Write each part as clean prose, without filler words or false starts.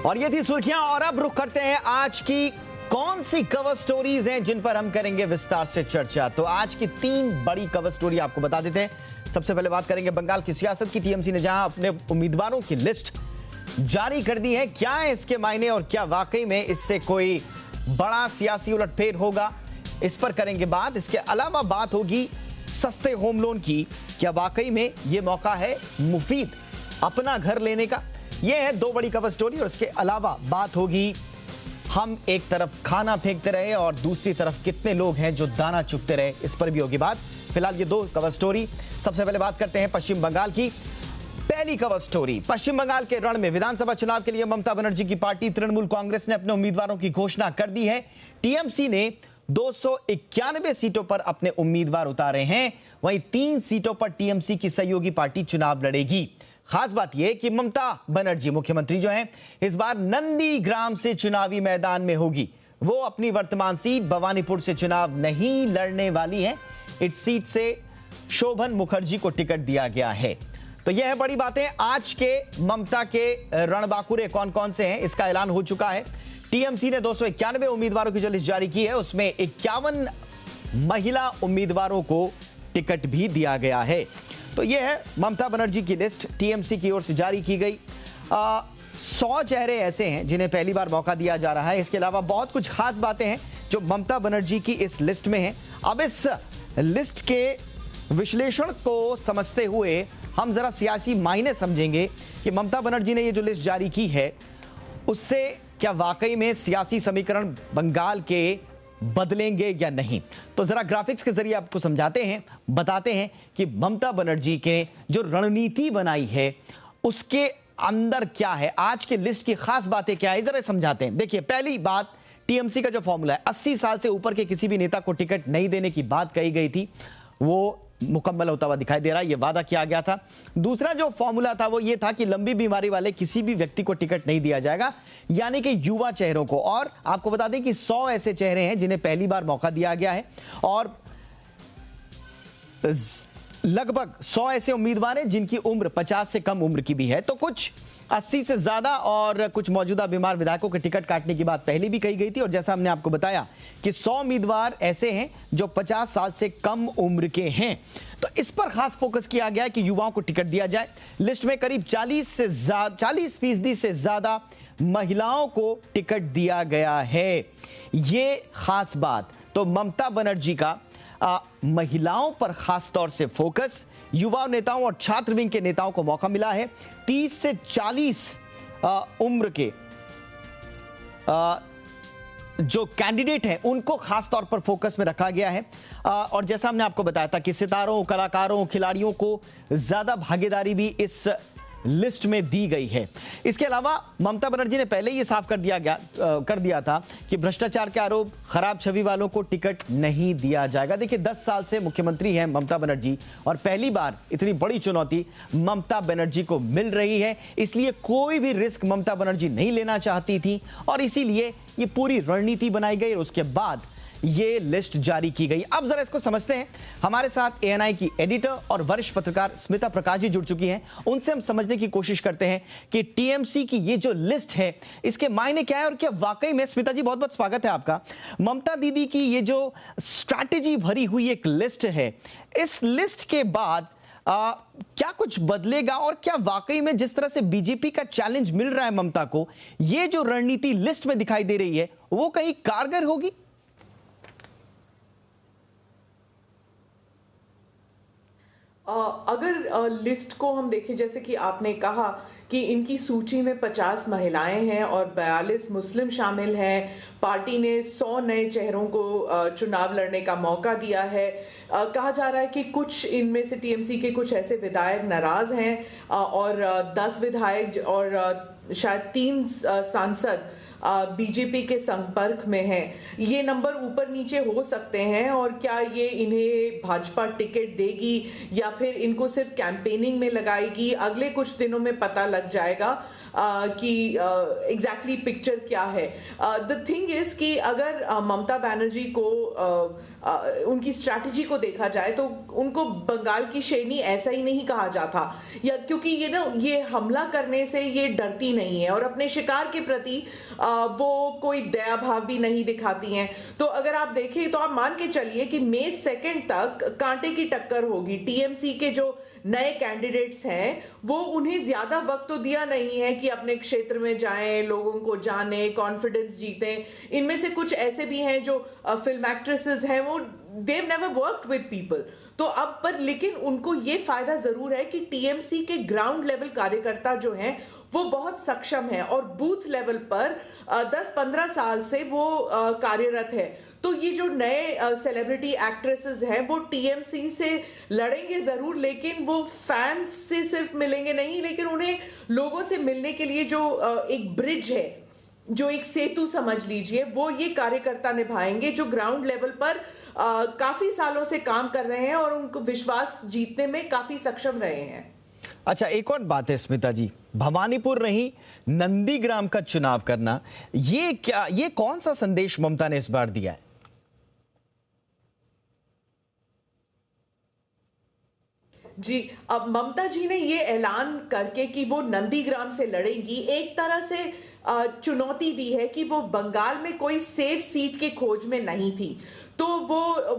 और ये थी सुर्खियां और अब रुख करते हैं आज की कौन सी कवर स्टोरीज हैं जिन पर हम करेंगे विस्तार से चर्चा। तो आज की 3 बड़ी कवर स्टोरी आपको बता देते हैं। सबसे पहले बात करेंगे बंगाल की सियासत की। टीएमसी ने जहां अपने उम्मीदवारों की लिस्ट जारी कर दी है, क्या है इसके मायने और क्या वाकई में इससे कोई बड़ा सियासी उलटफेर होगा, इस पर करेंगे बात। इसके अलावा बात होगी सस्ते होम लोन की, क्या वाकई में यह मौका है मुफीद अपना घर लेने का। यह है 2 बड़ी कवर स्टोरी। और इसके अलावा बात होगी हम एक तरफ खाना फेंकते रहे और दूसरी तरफ कितने लोग हैं जो दाना चुगते रहे, इस पर भी होगी बात। फिलहाल ये 2 कवर स्टोरी। सबसे पहले बात करते हैं पश्चिम बंगाल की। पहली कवर स्टोरी, पश्चिम बंगाल के रण में विधानसभा चुनाव के लिए ममता बनर्जी की पार्टी तृणमूल कांग्रेस ने अपने उम्मीदवारों की घोषणा कर दी है। टीएमसी ने 291 सीटों पर अपने उम्मीदवार उतारे हैं, वहीं 3 सीटों पर टीएमसी की सहयोगी पार्टी चुनाव लड़ेगी। खास बात यह कि ममता बनर्जी मुख्यमंत्री जो हैं, इस बार नंदीग्राम से चुनावी मैदान में होगी। वो अपनी वर्तमान सीट भवानीपुर से चुनाव नहीं लड़ने वाली हैं। इस सीट से शोभन मुखर्जी को टिकट दिया गया है। तो यह है बड़ी बातें। आज के ममता के रणबांकुरे कौन कौन से हैं, इसका ऐलान हो चुका है। टीएमसी ने 291 उम्मीदवारों की जो लिस्ट जारी की है, उसमें 51 महिला उम्मीदवारों को टिकट भी दिया गया है। तो यह है ममता बनर्जी की लिस्ट, टीएमसी की ओर से जारी की गई। 100 चेहरे ऐसे हैं जिन्हें पहली बार मौका दिया जा रहा है। इसके अलावा बहुत कुछ खास बातें हैं जो ममता बनर्जी की इस लिस्ट में हैं। अब इस लिस्ट के विश्लेषण को समझते हुए हम जरा सियासी मायने समझेंगे कि ममता बनर्जी ने ये जो लिस्ट जारी की है, उससे क्या वाकई में सियासी समीकरण बंगाल के बदलेंगे या नहीं। तो जरा ग्राफिक्स के जरिए आपको समझाते हैं, बताते हैं कि ममता बनर्जी के जो रणनीति बनाई है उसके अंदर क्या है, आज के लिस्ट की खास बातें क्या है, जरा समझाते हैं। देखिए, पहली बात, टीएमसी का जो फॉर्मूला है, 80 साल से ऊपर के किसी भी नेता को टिकट नहीं देने की बात कही गई थी, वो मुकम्मल होता हुआ दिखाई दे रहा है। यह वादा किया गया था। दूसरा जो फॉर्मूला था वो ये था कि लंबी बीमारी वाले किसी भी व्यक्ति को टिकट नहीं दिया जाएगा, यानी कि युवा चेहरों को। और आपको बता दें कि 100 ऐसे चेहरे हैं जिन्हें पहली बार मौका दिया गया है और लगभग 100 ऐसे उम्मीदवार हैं जिनकी उम्र 50 से कम उम्र की भी है। तो कुछ 80 से ज्यादा और कुछ मौजूदा बीमार विधायकों के टिकट काटने की बात पहले भी कही गई थी। और जैसा हमने आपको बताया कि 100 उम्मीदवार ऐसे हैं जो 50 साल से कम उम्र के हैं। तो इस पर खास फोकस किया गया कि युवाओं को टिकट दिया जाए। लिस्ट में करीब 40% से ज्यादा महिलाओं को टिकट दिया गया है। ये खास बात। तो ममता बनर्जी का महिलाओं पर खास तौर से फोकस, युवा नेताओं और छात्र विंग के नेताओं को मौका मिला है। 30 से 40 उम्र के जो कैंडिडेट हैं उनको खास तौर पर फोकस में रखा गया है। और जैसा हमने आपको बताया था कि सितारों, कलाकारों, खिलाड़ियों को ज्यादा भागीदारी भी इस लिस्ट में दी गई है। इसके अलावा ममता बनर्जी ने पहले ही साफ कर दिया था कि भ्रष्टाचार के आरोप, खराब छवि वालों को टिकट नहीं दिया जाएगा। देखिए, 10 साल से मुख्यमंत्री हैं ममता बनर्जी और पहली बार इतनी बड़ी चुनौती ममता बनर्जी को मिल रही है। इसलिए कोई भी रिस्क ममता बनर्जी नहीं लेना चाहती थी और इसीलिए ये पूरी रणनीति बनाई गई और उसके बाद ये लिस्ट जारी की गई। अब जरा इसको समझते हैं। हमारे साथ एएनआई की एडिटर और वरिष्ठ पत्रकार स्मिता प्रकाश जी जुड़ चुकी हैं। उनसे हम समझने की कोशिश करते हैं कि टीएमसी की ये जो लिस्ट है इसके मायने क्या है और क्या वाकई में। स्मिता जी, बहुत बहुत स्वागत है आपका। ममता दीदी की ये जो स्ट्रैटेजी भरी हुई एक लिस्ट है, इस लिस्ट के बाद क्या कुछ बदलेगा और क्या वाकई में जिस तरह से बीजेपी का चैलेंज मिल रहा है ममता को, ये जो रणनीति लिस्ट में दिखाई दे रही है वो कहीं कारगर होगी? अगर लिस्ट को हम देखें, जैसे कि आपने कहा कि इनकी सूची में 50 महिलाएं हैं और 42 मुस्लिम शामिल हैं। पार्टी ने 100 नए चेहरों को चुनाव लड़ने का मौका दिया है। कहा जा रहा है कि कुछ इनमें से टीएमसी के कुछ ऐसे विधायक नाराज हैं और 10 विधायक और शायद 3 सांसद बीजेपी के संपर्क में हैं। ये नंबर ऊपर नीचे हो सकते हैं और क्या ये इन्हें भाजपा टिकट देगी या फिर इनको सिर्फ कैंपेनिंग में लगाएगी, अगले कुछ दिनों में पता लग जाएगा कि एग्जैक्टली पिक्चर क्या है। द थिंग इज कि अगर ममता बनर्जी को उनकी स्ट्रैटेजी को देखा जाए तो उनको बंगाल की शेरनी ऐसा ही नहीं कहा जाता, या क्योंकि ये हमला करने से ये डरती नहीं है और अपने शिकार के प्रति वो कोई दया भाव भी नहीं दिखाती हैं। तो अगर आप देखें तो आप मान के चलिए कि मई 2 तक कांटे की टक्कर होगी। टीएमसी के जो नए कैंडिडेट्स हैं वो उन्हें ज्यादा वक्त तो दिया नहीं है कि अपने क्षेत्र में जाएं, लोगों को जाने, कॉन्फिडेंस जीतें। इनमें से कुछ ऐसे भी हैं जो फिल्म एक्ट्रेसेस हैं, वो देव नेवर वर्कड विद पीपल। तो अब पर लेकिन उनको ये फायदा जरूर है कि टीएमसी के ग्राउंड लेवल कार्यकर्ता जो हैं वो बहुत सक्षम है और बूथ लेवल पर 10-15 साल से वो कार्यरत है। तो ये जो नए सेलिब्रिटी एक्ट्रेसेस हैं वो टीएमसी से लड़ेंगे जरूर, लेकिन वो फैंस से सिर्फ मिलेंगे नहीं, लेकिन उन्हें लोगों से मिलने के लिए जो एक ब्रिज है, जो एक सेतु समझ लीजिए, वो ये कार्यकर्ता निभाएंगे जो ग्राउंड लेवल पर काफी सालों से काम कर रहे हैं और उनको विश्वास जीतने में काफी सक्षम रहे हैं। अच्छा, एक और बात है स्मिता जी, भवानीपुर नहीं नंदीग्राम का चुनाव करना, ये कौन सा संदेश ममता ने इस बार दिया है? जी, अब ममता जी ने ये ऐलान करके कि वो नंदीग्राम से लड़ेंगी, एक तरह से चुनौती दी है कि वो बंगाल में कोई सेफ सीट के खोज में नहीं थी। तो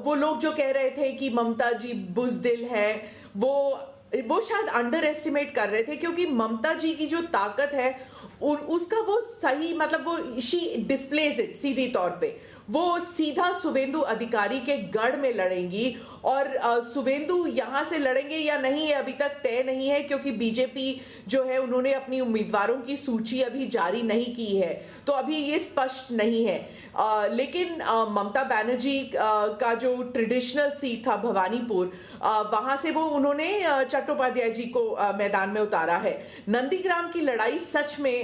वो लोग जो कह रहे थे कि ममता जी बुज़दिल है, वो शायद अंडर एस्टिमेट कर रहे थे, क्योंकि ममता जी की जो ताकत है उसका वो सही मतलब वो शी डिस्प्लेज इट सीधी तौर पे। वो सीधा शुवेंदु अधिकारी के गढ़ में लड़ेंगी और शुवेंदु यहां से लड़ेंगे या नहीं ये अभी तक तय नहीं है, क्योंकि बीजेपी जो है उन्होंने अपनी उम्मीदवारों की सूची अभी जारी नहीं की है, तो अभी ये स्पष्ट नहीं है। लेकिन ममता बनर्जी का जो ट्रेडिशनल सीट था भवानीपुर, वहां से वो उन्होंने चट्टोपाध्याय जी को मैदान में उतारा है। नंदीग्राम की लड़ाई सच में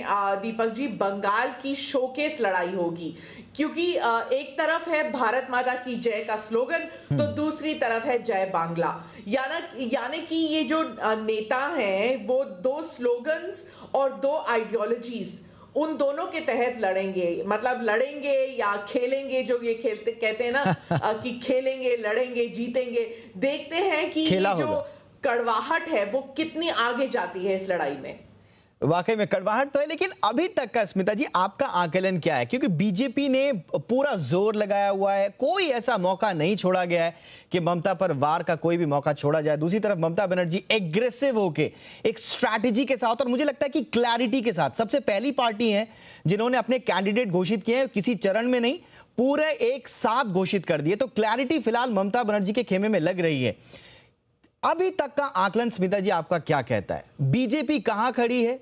दीपक जी बंगाल की शोकेस लड़ाई होगी, क्योंकि एक तरफ है भारत माता की जय का स्लोगन, तो दूसरी तरफ है जय बांग्ला। यानी कि ये जो नेता हैं वो 2 स्लोगन्स और 2 आइडियोलॉजीज, उन दोनों के तहत लड़ेंगे। मतलब लड़ेंगे या खेलेंगे, जो ये खेलते कहते हैं ना कि खेलेंगे, लड़ेंगे, जीतेंगे। देखते हैं कि ये जो कड़वाहट है वो कितनी आगे जाती है इस लड़ाई में। वाकई में कड़वाहट तो है, लेकिन अभी तक का स्मिता जी आपका आकलन क्या है? क्योंकि बीजेपी ने पूरा जोर लगाया हुआ है, कोई ऐसा मौका नहीं छोड़ा गया है कि ममता पर वार का कोई भी मौका छोड़ा जाए। दूसरी तरफ ममता बनर्जी एग्रेसिव होके एक स्ट्रैटेजी के साथ, और मुझे लगता है कि क्लैरिटी के साथ, सबसे पहली पार्टी है जिन्होंने अपने कैंडिडेट घोषित किए हैं, किसी चरण में नहीं, पूरे एक साथ घोषित कर दिए। तो क्लैरिटी फिलहाल ममता बनर्जी के खेमे में लग रही है। अभी तक का आकलन स्मिता जी आपका क्या कहता है? बीजेपी कहां खड़ी है,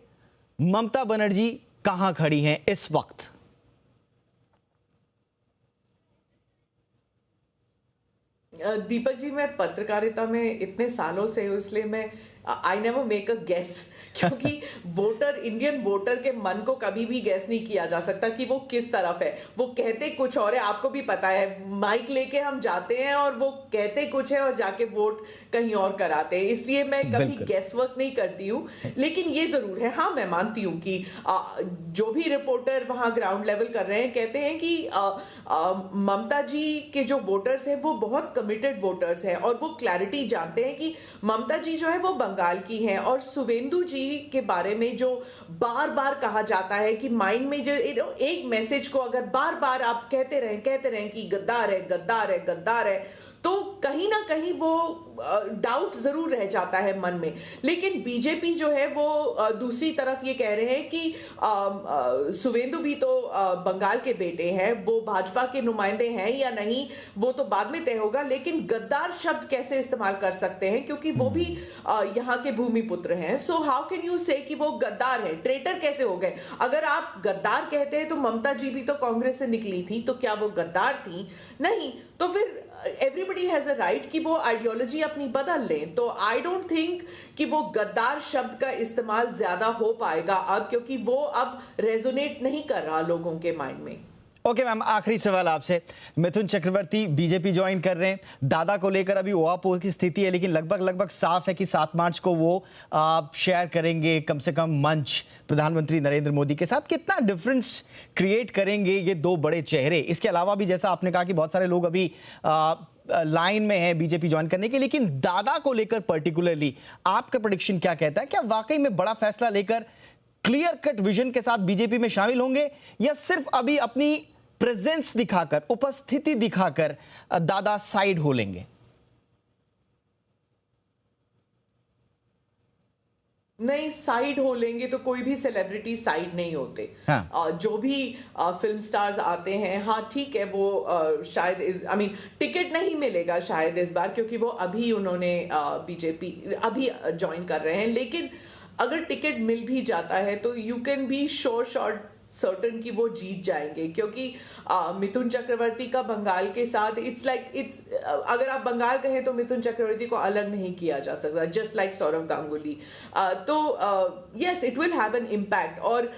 ममता बनर्जी कहां खड़ी हैं इस वक्त? दीपक जी, मैं पत्रकारिता में इतने सालों से हूं, इसलिए मैं I never make a guess, क्योंकि इंडियन वोटर के मन को कभी भी गेस नहीं किया जा सकता कि वो किस तरफ है। वो कहते कुछ और है, आपको भी पता है, माइक लेके हम जाते हैं और वो कहते कुछ है और जाके वोट कहीं और कराते हैं। इसलिए मैं कभी गेस वर्क नहीं करती हूँ। लेकिन ये जरूर है, हाँ मैं मानती हूँ कि जो भी रिपोर्टर वहां ग्राउंड लेवल कर रहे हैं कहते हैं कि ममता जी के जो वोटर्स हैं वो बहुत कमिटेड वोटर्स हैं और वो क्लैरिटी जानते हैं कि ममता जी जो है वो बंगाल की हैं। और शुवेंदु जी के बारे में जो बार बार कहा जाता है कि माइंड में जो एक मैसेज को अगर बार बार आप कहते रहें कि गद्दार है, गद्दार है, गद्दार है, तो कहीं ना कहीं वो डाउट जरूर रह जाता है मन में। लेकिन बीजेपी जो है वो दूसरी तरफ ये कह रहे हैं कि शुवेंदु भी तो बंगाल के बेटे हैं, वो भाजपा के नुमाइंदे हैं या नहीं वो तो बाद में तय होगा, लेकिन गद्दार शब्द कैसे इस्तेमाल कर सकते हैं, क्योंकि वो भी यहाँ के भूमिपुत्र हैं। सो हाउ कैन यू से कि वो गद्दार है, ट्रेटर कैसे हो गए? अगर आप गद्दार कहते हैं तो ममता जी भी तो कांग्रेस से निकली थी, तो क्या वो गद्दार थी? नहीं। तो फिर एवरीबडी हैज अ राइट कि वो आइडियोलॉजी अपनी बदल लें। तो आई डोंट थिंक कि वो गद्दार शब्द का इस्तेमाल ज्यादा हो पाएगा अब, क्योंकि वो अब रेजोनेट नहीं कर रहा लोगों के माइंड में। ओके मैम, आखिरी सवाल आपसे। मिथुन चक्रवर्ती बीजेपी ज्वाइन कर रहे हैं, दादा को लेकर अभी ओहापोह की स्थिति है, लेकिन लगभग साफ है कि 7 मार्च को वो शेयर करेंगे कम से कम मंच प्रधानमंत्री नरेंद्र मोदी के साथ। कितना डिफरेंस क्रिएट करेंगे ये 2 बड़े चेहरे? इसके अलावा भी जैसा आपने कहा कि बहुत सारे लोग अभी लाइन में है बीजेपी ज्वाइन करने की, लेकिन दादा को लेकर पर्टिकुलरली आपका प्रेडिक्शन क्या कहता है? क्या वाकई में बड़ा फैसला लेकर क्लियर कट विजन के साथ बीजेपी में शामिल होंगे, या सिर्फ अभी अपनी प्रेजेंस दिखाकर, उपस्थिति दिखाकर दादा साइड हो लेंगे? नहीं, साइड हो लेंगे तो कोई भी सेलिब्रिटी साइड नहीं होते। हाँ। जो भी फिल्म स्टार्स आते हैं, हाँ ठीक है, वो शायद टिकट नहीं मिलेगा शायद इस बार, क्योंकि वो अभी उन्होंने बीजेपी अभी ज्वाइन कर रहे हैं। लेकिन अगर टिकट मिल भी जाता है तो you can be short certain कि वो जीत जाएंगे, क्योंकि मिथुन चक्रवर्ती का बंगाल के साथ अगर आप बंगाल कहें तो मिथुन चक्रवर्ती को अलग नहीं किया जा सकता, जस्ट लाइक सौरव गांगुली। तो yes, it will have an impact. और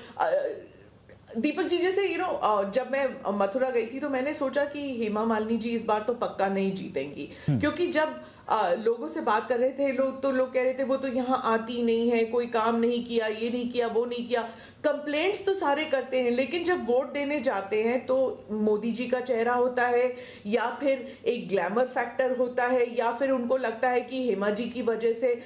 दीपक जी, जैसे जब मैं मथुरा गई थी तो मैंने सोचा कि हेमा मालिनी जी इस बार तो पक्का नहीं जीतेंगी, क्योंकि जब लोगों से बात कर रहे थे लोग कह रहे थे वो तो यहाँ आती नहीं है, कोई काम नहीं किया, ये नहीं किया, वो नहीं किया। कंप्लेंट्स तो सारे करते हैं, लेकिन जब वोट देने जाते हैं तो मोदी जी का चेहरा होता है, या फिर एक ग्लैमर फैक्टर होता है, या फिर उनको लगता है कि हेमा जी की वजह से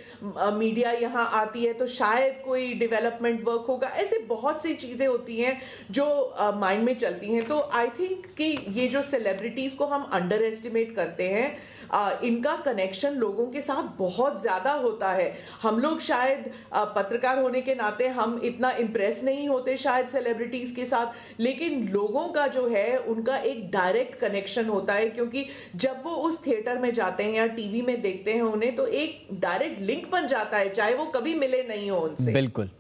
मीडिया यहाँ आती है तो शायद कोई डेवलपमेंट वर्क होगा। ऐसे बहुत सी चीज़ें होती हैं जो माइंड में चलती हैं। तो आई थिंक कि ये जो सेलिब्रिटीज़ को हम अंडर एस्टिमेट करते हैं, इनका कनेक्शन लोगों के साथ बहुत ज़्यादा होता है। हम लोग शायद पत्रकार होने के नाते हम इतना इम्प्रेस नहीं होते शायद सेलिब्रिटीज़ के साथ, लेकिन लोगों का जो है उनका एक डायरेक्ट कनेक्शन होता है, क्योंकि जब वो उस थिएटर में जाते हैं या टीवी में देखते हैं उन्हें, तो एक डायरेक्ट लिंक बन जाता है, चाहे वो कभी मिले नहीं हो उनसे। बिल्कुल।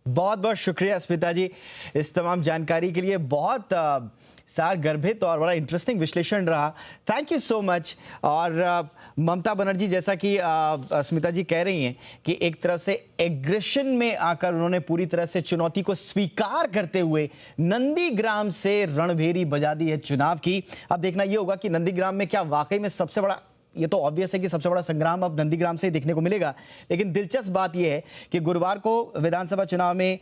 बहुत बहुत शुक्रिया स्मिता जी इस तमाम जानकारी के लिए। बहुत सार गर्भित और बड़ा इंटरेस्टिंग विश्लेषण रहा। Thank you so much. और ममता बनर्जी, जैसा कि स्मिता जी कह रही हैं कि एक तरफ से एग्रेशन में आकर उन्होंने पूरी तरह से चुनौती को स्वीकार करते हुए नंदीग्राम से रणभेरी बजा दी है चुनाव की। अब देखना यह होगा कि नंदीग्राम में क्या वाकई में सबसे बड़ा, ये तो ऑब्वियस है कि सबसे बड़ा संग्राम अब नंदीग्राम से ही देखने को मिलेगा, लेकिन दिलचस्प बात यह है कि गुरुवार को विधानसभा चुनाव में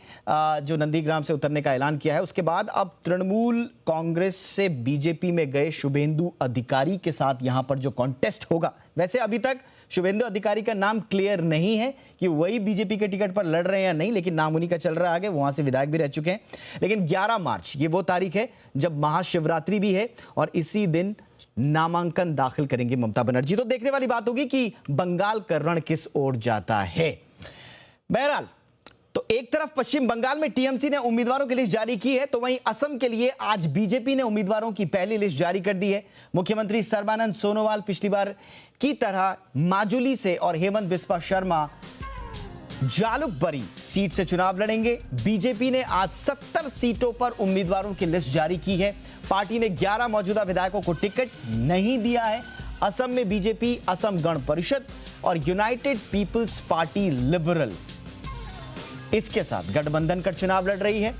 जो नंदीग्राम से उतरने का ऐलान किया है, उसके बाद अब तृणमूल कांग्रेस से बीजेपी में गए शुभेंदु अधिकारी के साथ यहां पर जो कॉन्टेस्ट होगा, वैसे अभी तक शुभेंदु अधिकारी का नाम क्लियर नहीं है कि वही बीजेपी के टिकट पर लड़ रहे हैं या नहीं, लेकिन नाम उन्हीं का चल रहा है आगे, वहां से विधायक भी रह चुके हैं। लेकिन 11 मार्च ये वो तारीख है जब महाशिवरात्रि भी है और इसी दिन नामांकन दाखिल करेंगे ममता बनर्जी। तो देखने वाली बात होगी कि बंगाल का रण किस ओर जाता है। बहरहाल, तो एक तरफ पश्चिम बंगाल में टीएमसी ने उम्मीदवारों की लिस्ट जारी की है, तो वहीं असम के लिए आज बीजेपी ने उम्मीदवारों की पहली लिस्ट जारी कर दी है। मुख्यमंत्री सर्बानंद सोनोवाल पिछली बार की तरह माजुली से और हेमंत बिस्वा शर्मा जालुकबरी सीट से चुनाव लड़ेंगे। बीजेपी ने आज 70 सीटों पर उम्मीदवारों की लिस्ट जारी की है। पार्टी ने 11 मौजूदा विधायकों को टिकट नहीं दिया है। असम में बीजेपी, असम गण परिषद और यूनाइटेड पीपल्स पार्टी लिबरल इसके साथ गठबंधन कर चुनाव लड़ रही है।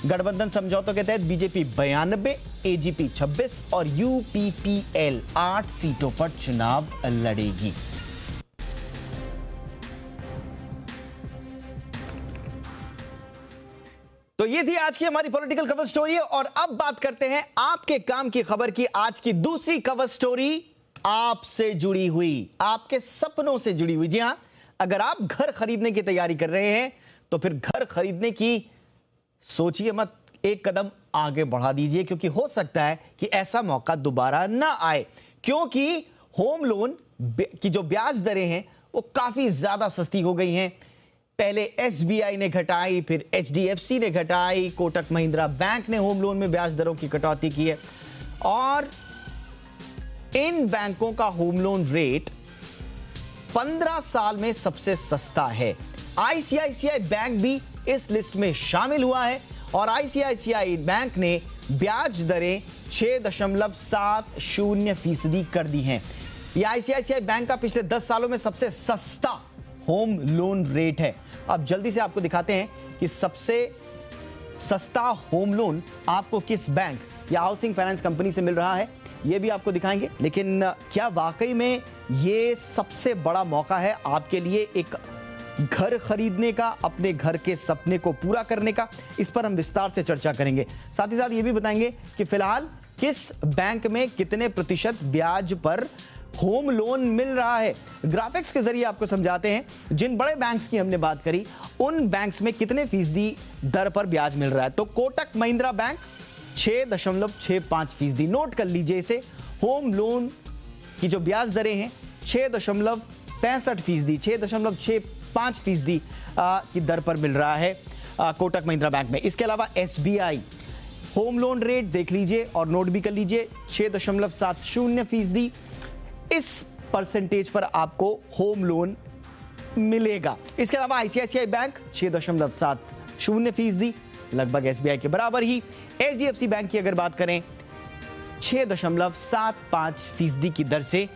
गठबंधन समझौतों के तहत बीजेपी 92, एजीपी 26 और यूपीपीएल 8 सीटों पर चुनाव लड़ेगी। तो ये थी आज की हमारी पॉलिटिकल कवर स्टोरी, और अब बात करते हैं आपके काम की खबर की। आज की दूसरी कवर स्टोरी आपसे जुड़ी हुई, आपके सपनों से जुड़ी हुई। जी हां, अगर आप घर खरीदने की तैयारी कर रहे हैं तो फिर घर खरीदने की सोचिए मत, एक कदम आगे बढ़ा दीजिए, क्योंकि हो सकता है कि ऐसा मौका दोबारा ना आए, क्योंकि होम लोन की जो ब्याज दरें हैं वो काफी ज्यादा सस्ती हो गई हैं। पहले एसबीआई ने घटाई, फिर एचडीएफसी ने घटाई, कोटक महिंद्रा बैंक ने होम लोन में ब्याज दरों की कटौती की है, और इन बैंकों का होम लोन रेट 15 साल में सबसे सस्ता है। आईसीआईसीआई बैंक भी इस लिस्ट में शामिल हुआ है, और आईसीआईसीआई बैंक ने ब्याज दरें 6.70% कर दी हैं। यह आईसीआईसीआई बैंक का पिछले 10 सालों में सबसे सस्ता होम लोन रेट है। अब जल्दी से आपको दिखाते हैं कि सबसे सस्ता होम लोन आपको किस बैंक या हाउसिंग फाइनेंस कंपनी से मिल रहा है, यह भी आपको दिखाएंगे। लेकिन क्या वाकई में यह सबसे बड़ा मौका है आपके लिए एक घर खरीदने का, अपने घर के सपने को पूरा करने का? इस पर हम विस्तार से चर्चा करेंगे। साथ ही साथ ये भी बताएंगे कि फिलहाल किस बैंक में कितने प्रतिशत ब्याज पर होम लोन मिल रहा है। ग्राफिक्स के जरिए आपको समझाते हैं। जिन बड़े बैंक्स की हमने बात करी, उन बैंक्स में कितने फीसदी दर पर ब्याज मिल रहा है। तो कोटक महिंद्रा बैंक 6.65%। नोट कर लीजिए इसे। होम लोन की जो ब्याज दरें हैं 6.65%, 6.65% की दर पर मिल रहा है कोटक महिंद्रा बैंक में। इसके अलावा एसबीआई होम लोन रेट देख लीजिए और नोट भी कर लीजिए, 6.70%। इस परसेंटेज पर आपको होम लोन मिलेगा। इसके अलावा आईसीआईसीआई बैंक 6.70%, लगभग एसबीआई के बराबर ही। एचडीएफसी बैंक की अगर बात करें 6.75% की दर से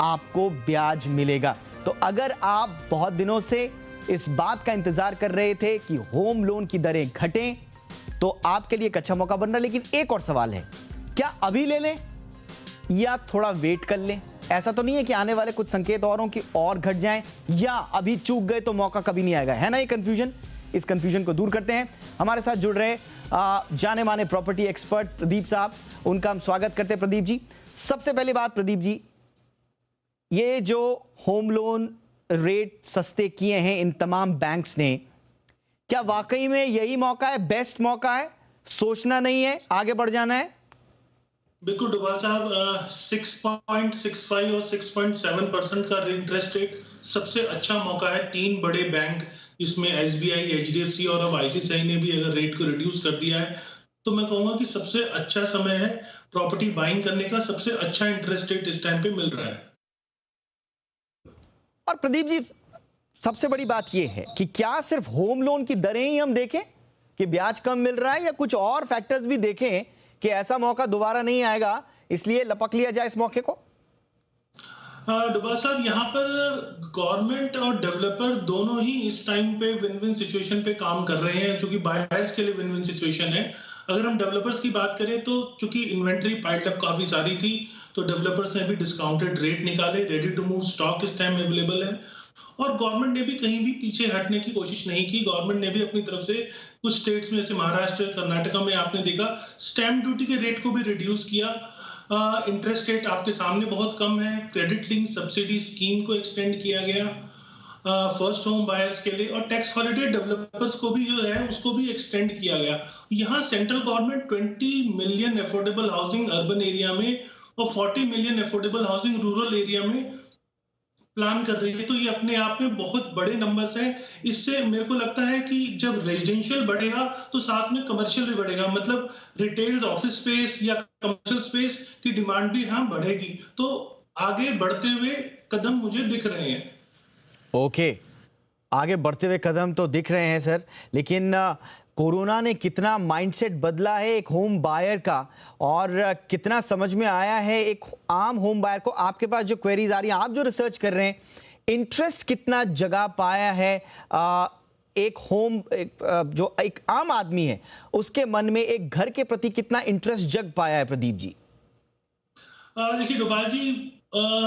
आपको ब्याज मिलेगा। तो अगर आप बहुत दिनों से इस बात का इंतजार कर रहे थे कि होम लोन की दरें घटें, तो आपके लिए एक अच्छा मौका बन रहा है। लेकिन एक और सवाल है, क्या अभी ले लें या थोड़ा वेट कर लें? ऐसा तो नहीं है कि आने वाले कुछ संकेत और हों कि और घट जाएं, या अभी चूक गए तो मौका कभी नहीं आएगा, है ना ये कंफ्यूजन? इस कंफ्यूजन को दूर करते हैं। हमारे साथ जुड़ रहे जाने माने प्रॉपर्टी एक्सपर्ट प्रदीप साहब, उनका हम स्वागत करते हैं। प्रदीप जी, सबसे पहली बात प्रदीप जी, ये जो होम लोन रेट सस्ते किए हैं इन तमाम बैंक्स ने, क्या वाकई में यही मौका है, बेस्ट मौका है? सोचना नहीं है, आगे बढ़ जाना है? बिल्कुल डोभाल साहब, 6.65 और 6.7% का इंटरेस्ट रेट सबसे अच्छा मौका है। तीन बड़े बैंक, इसमें एसबीआई, एचडीएफसी और अब आईसीआईसीआई ने भी अगर रेट को रिड्यूस कर दिया है, तो मैं कहूंगा कि सबसे अच्छा समय है प्रॉपर्टी बाइंग करने का। सबसे अच्छा इंटरेस्ट रेट इस टाइम पे मिल रहा है। और प्रदीप जी, सबसे बड़ी बात यह है कि क्या सिर्फ होम लोन की दरें ही हम देखें कि ब्याज कम मिल रहा है, या कुछ और फैक्टर्स भी देखें कि ऐसा मौका दोबारा नहीं आएगा, इसलिए लपक लिया जाए इस मौके को? डोभाल साहब, यहाँ पर गवर्नमेंट और डेवलपर दोनों ही इस टाइम पे विन विन सिचुएशन पे काम कर रहे हैं, जो कि बायर्स के लिए विन विन सिचुएशन है। अगर हम डेवलपर्स की बात करें तो चूंकि इन्वेंट्री पाइल्ड अप काफी सारी थी, तो डेवलपर्स ने भी डिस्काउंटेड रेट निकाले। रेडी टू मूव स्टॉक इस टाइम अवेलेबल है, और गवर्नमेंट ने भी कहीं भी पीछे हटने की कोशिश नहीं की। गवर्नमेंट ने भी अपनी तरफ से कुछ स्टेट्स में, जैसे महाराष्ट्र, कर्नाटका में आपने देखा स्टैंप ड्यूटी के रेट को भी रिड्यूस किया। इंटरेस्ट रेट आपके सामने बहुत कम है। क्रेडिट लिंक सब्सिडी स्कीम को एक्सटेंड किया गया फर्स्ट होम बायर्स के लिए, और टैक्स हॉलिडे डेवलपर्स को भी जो है उसको भी एक्सटेंड किया गया। यहाँ central government 20 million affordable housing urban area में और 40 million affordable housing rural area में प्लान कर रही है। तो ये अपने आप में बहुत बड़े नंबर्स हैं। इससे मेरे को लगता है कि जब रेजिडेंशियल बढ़ेगा तो साथ में कमर्शियल भी बढ़ेगा, मतलब रिटेल, ऑफिस स्पेस या कमर्शियल स्पेस की डिमांड भी यहाँ बढ़ेगी। तो आगे बढ़ते हुए कदम मुझे दिख रहे हैं। ओके, आगे बढ़ते हुए कदम तो दिख रहे हैं सर, लेकिन कोरोना ने कितना माइंडसेट बदला है एक होम बायर का, और कितना समझ में आया है एक आम होम बायर को। आपके पास जो क्वेरीज आ रही हैं, आप जो रिसर्च कर रहे हैं, इंटरेस्ट कितना जगह पाया है जो एक आम आदमी है उसके मन में एक घर के प्रति कितना इंटरेस्ट जग पाया है प्रदीप जी? देखिए डोभाल जी,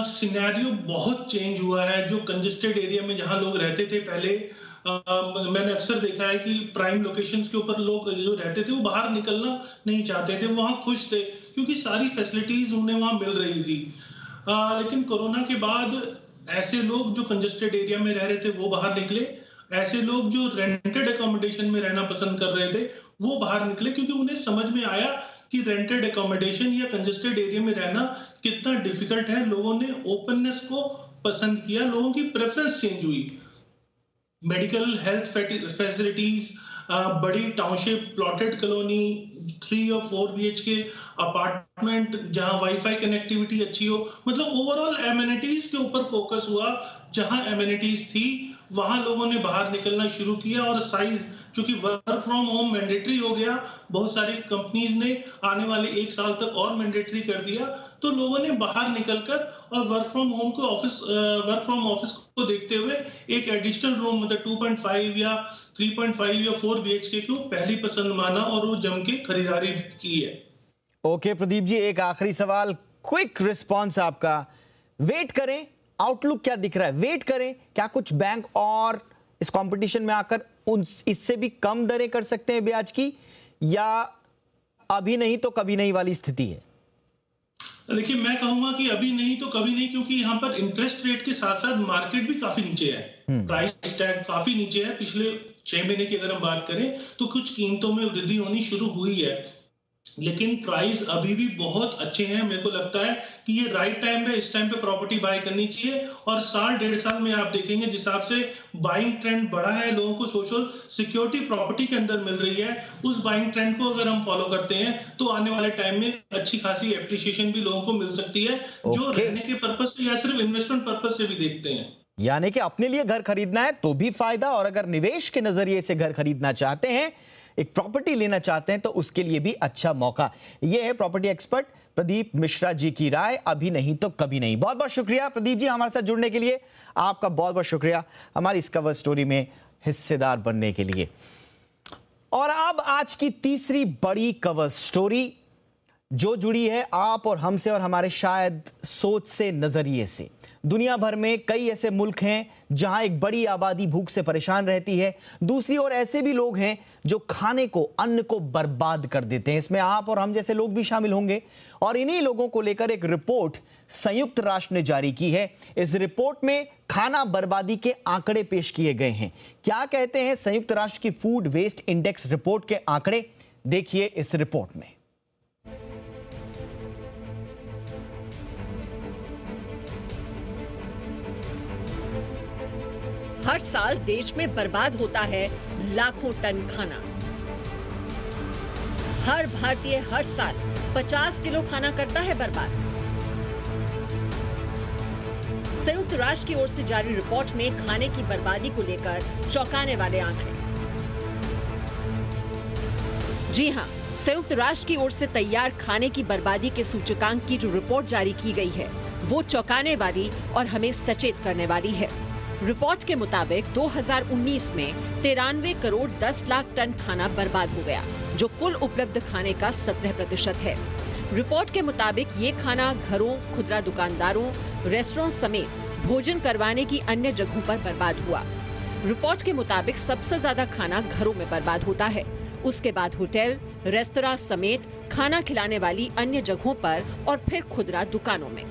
सिनेरियो बहुत चेंज हुआ है। जो कंजेस्टेड एरिया में जहां लोग रहते थे पहले, मैंने अक्सर देखा है कि प्राइम लोकेशंस के ऊपर लोग जो रहते थे वो बाहर निकलना नहीं चाहते थे, वहां खुश थे क्योंकि सारी फैसिलिटीज उन्हें वहां मिल रही थी। लेकिन कोरोना के बाद ऐसे लोग जो कंजेस्टेड एरिया में रह रहे थे वो बाहर निकले, ऐसे लोग जो रेंटेड अकोमोडेशन में रहना पसंद कर रहे थे वो बाहर निकले, क्योंकि उन्हें समझ में आया कि रेंटेड अकोमोडेशन या कंजेस्टेड एरिया में रहना कितना डिफिकल्ट है। लोगों ने ओपननेस को पसंद किया, लोगों की प्रेफरेंस चेंज हुई। मेडिकल हेल्थ फैसिलिटीज, बड़ी टाउनशिप, प्लॉटेड कॉलोनी, 3 और 4 BHK अपार्टमेंट जहां वाईफाई कनेक्टिविटी अच्छी हो, मतलब ओवरऑल एमिनिटीज के ऊपर फोकस हुआ। जहां एमिनिटीज थी वहां लोगों ने बाहर निकलना शुरू किया, और साइज, चूंकि वर्क फ्रॉम होम मैंडेटरी हो गया, बहुत सारी कंपनीज ने आने वाले 1 साल तक और मैंडेटरी कर दिया, तो लोगों ने बाहर निकलकर और वर्क फ्रॉम ऑफिस को देखते हुए एक एडिशनल रूम, मतलब 2.5 या 3.5 या 4 BHK को पहली पसंद माना और वो जम के खरीदारी की है। ओके प्रदीप जी, एक आखिरी सवाल, क्विक रिस्पॉन्स आपका। वेट करें, आउटलुक क्या दिख रहा है? वेट करें, क्या कुछ बैंक और इस कंपटीशन में आकर इससे भी कम दरें कर सकते हैं ब्याज की, या अभी नहीं तो कभी नहीं वाली स्थिति है? देखिए, मैं कहूंगा कि अभी नहीं तो कभी नहीं, क्योंकि यहाँ पर इंटरेस्ट रेट के साथ साथ मार्केट भी काफी नीचे है, प्राइस टैग काफी नीचे है। पिछले 6 महीने की अगर हम बात करें तो कुछ कीमतों में वृद्धि होनी शुरू हुई है, लेकिन प्राइस अभी भी बहुत अच्छे हैं। मेरे को लगता है कि ये राइट टाइम है, इस टाइम पे प्रॉपर्टी बाय करनी चाहिए। और साल 1.5 साल में आप देखेंगे जिस हिसाब से बाइंग ट्रेंड बढ़ा है, लोगों को सोशल सिक्योरिटी प्रॉपर्टी के अंदर मिल रही है, उस बाइंग ट्रेंड को अगर हम फॉलो करते हैं तो आने वाले टाइम में अच्छी खासी एप्रिसिएशन भी लोगों को मिल सकती है, जो रहने के पर्पज से या सिर्फ इन्वेस्टमेंट पर्पज से भी देखते हैं। यानी कि अपने लिए घर खरीदना है तो भी फायदा, और अगर निवेश के नजरिए से घर खरीदना चाहते हैं, एक प्रॉपर्टी लेना चाहते हैं, तो उसके लिए भी अच्छा मौका। यह है प्रॉपर्टी एक्सपर्ट प्रदीप मिश्रा जी की राय, अभी नहीं तो कभी नहीं। बहुत बहुत शुक्रिया प्रदीप जी हमारे साथ जुड़ने के लिए, आपका बहुत बहुत शुक्रिया हमारी इस कवर स्टोरी में हिस्सेदार बनने के लिए। और अब आज की तीसरी बड़ी कवर स्टोरी जो जुड़ी है आप और हमसे और हमारे शायद सोच से, नजरिए से। दुनिया भर में कई ऐसे मुल्क हैं जहां एक बड़ी आबादी भूख से परेशान रहती है, दूसरी ओर ऐसे भी लोग हैं जो खाने को, अन्न को बर्बाद कर देते हैं। इसमें आप और हम जैसे लोग भी शामिल होंगे, और इन्हीं लोगों को लेकर एक रिपोर्ट संयुक्त राष्ट्र ने जारी की है। इस रिपोर्ट में खाना बर्बादी के आंकड़े पेश किए गए हैं। क्या कहते हैं संयुक्त राष्ट्र की फूड वेस्ट इंडेक्स रिपोर्ट के आंकड़े, देखिए इस रिपोर्ट में। हर साल देश में बर्बाद होता है लाखों टन खाना। हर भारतीय हर साल 50 किलो खाना करता है बर्बाद। संयुक्त राष्ट्र की ओर से जारी रिपोर्ट में खाने की बर्बादी को लेकर चौंकाने वाले आंकड़े। जी हां, संयुक्त राष्ट्र की ओर से तैयार खाने की बर्बादी के सूचकांक की जो रिपोर्ट जारी की गई है, वो चौंकाने वाली और हमें सचेत करने वाली है। रिपोर्ट के मुताबिक 2019 में 93 करोड़ 10 लाख टन खाना बर्बाद हो गया, जो कुल उपलब्ध खाने का 17% है। रिपोर्ट के मुताबिक ये खाना घरों, खुदरा दुकानदारों, रेस्टोरेंट समेत भोजन करवाने की अन्य जगहों पर बर्बाद हुआ। रिपोर्ट के मुताबिक सबसे ज्यादा खाना घरों में बर्बाद होता है, उसके बाद होटल, रेस्तरां समेत खाना खिलाने वाली अन्य जगहों पर, और फिर खुदरा दुकानों में।